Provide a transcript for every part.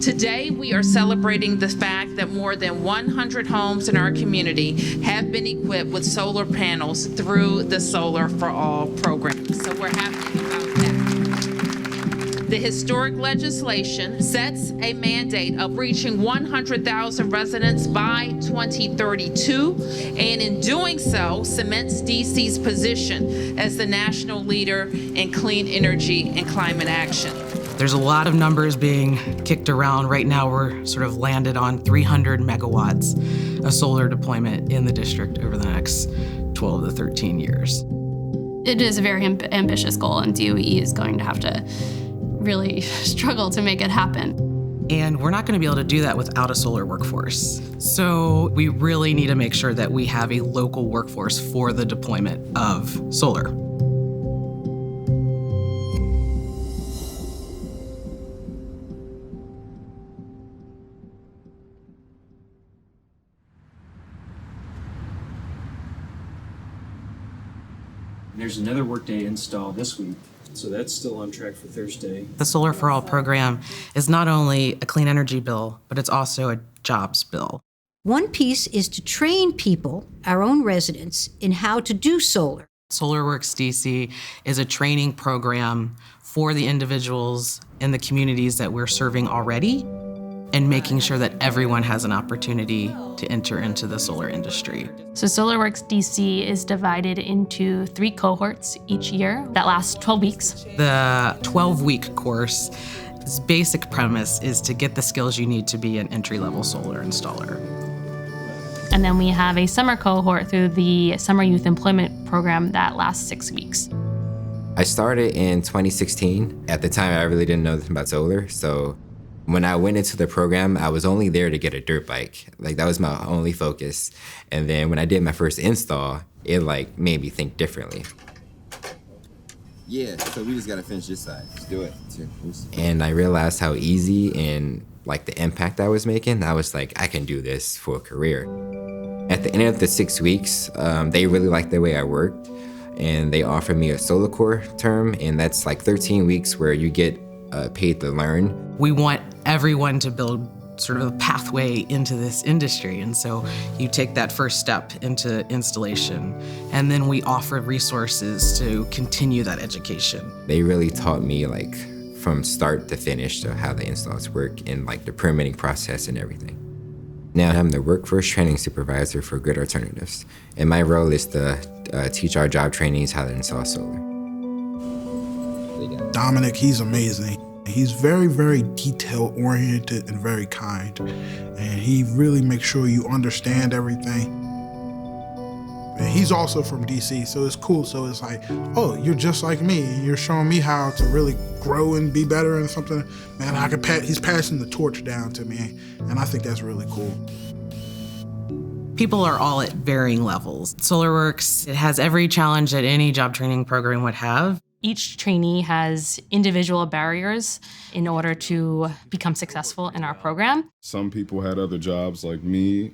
Today, we are celebrating the fact that more than 100 homes in our community have been equipped with solar panels through the Solar for All program. So we're happy about that. The historic legislation sets a mandate of reaching 100,000 residents by 2032, and in doing so, cements DC's position as the national leader in clean energy and climate action. There's a lot of numbers being kicked around. Right now, we're sort of landed on 300 megawatts of solar deployment in the district over the next 12 to 13 years. It is a very ambitious goal, and DOE is going to have to really struggle to make it happen. And we're not going to be able to do that without a solar workforce. So we really need to make sure that we have a local workforce for the deployment of solar. There's another Workday install this week, so that's still on track for Thursday. The Solar for All program is not only a clean energy bill, but it's also a jobs bill. One piece is to train people, our own residents, in how to do solar. SolarWorks DC is a training program for the individuals in the communities that we're serving already, and making sure that everyone has an opportunity to enter into the solar industry. So SolarWorks DC is divided into 3 cohorts each year that last 12 weeks. The 12-week course, its basic premise is to get the skills you need to be an entry-level solar installer. And then we have a summer cohort through the Summer Youth Employment Program that lasts 6 weeks. I started in 2016. At the time, I really didn't know anything about solar, so when I went into the program, I was only there to get a dirt bike. Like, that was my only focus. And then when I did my first install, it made me think differently. Yeah, so we just gotta finish this side. Let's do it. And I realized how easy and the impact I was making. I was like, I can do this for a career. At the end of the 6 weeks, they really liked the way I worked, and they offered me a Solar Core term, and that's 13 weeks where you get paid to learn. We want everyone to build sort of a pathway into this industry, and so you take that first step into installation, and then we offer resources to continue that education. They really taught me from start to finish of how the installs work and the permitting process and everything. Now I'm the workforce training supervisor for Grid Alternatives, and my role is to teach our job trainees how to install solar. Dominic, he's amazing. He's very, very detail-oriented and very kind. And he really makes sure you understand everything. And he's also from DC, so it's cool. So it's like, oh, you're just like me. You're showing me how to really grow and be better in something. Man, he's passing the torch down to me, and I think that's really cool. People are all at varying levels. SolarWorks, it has every challenge that any job training program would have. Each trainee has individual barriers in order to become successful in our program. Some people had other jobs like me.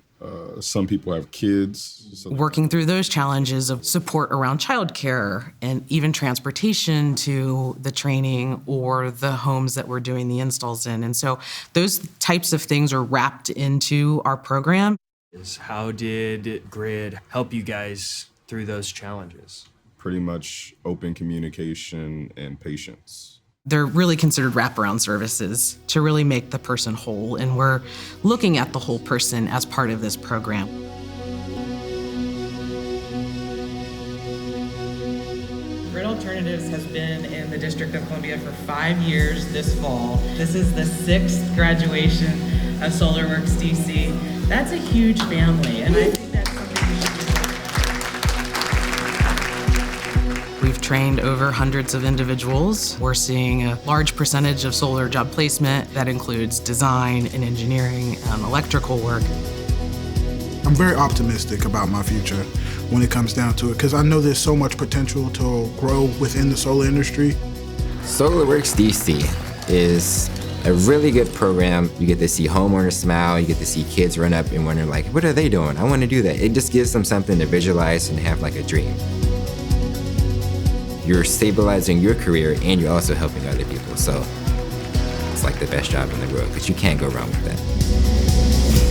Some people have kids. Working through those challenges of support around childcare and even transportation to the training or the homes that we're doing the installs in. And so those types of things are wrapped into our program. How did Grid help you guys through those challenges? Pretty much open communication and patience. They're really considered wraparound services to really make the person whole, and we're looking at the whole person as part of this program. Grid Alternatives has been in the District of Columbia for 5 years this fall. This is the 6th graduation of SolarWorks DC. That's a huge family, and I think that's something we should do. We've trained over hundreds of individuals. We're seeing a large percentage of solar job placement that includes design and engineering and electrical work. I'm very optimistic about my future when it comes down to it, because I know there's so much potential to grow within the solar industry. SolarWorks DC is a really good program. You get to see homeowners smile, you get to see kids run up and wonder what are they doing? I want to do that. It just gives them something to visualize and have a dream. You're stabilizing your career and you're also helping other people, so it's like the best job in the world because you can't go wrong with that.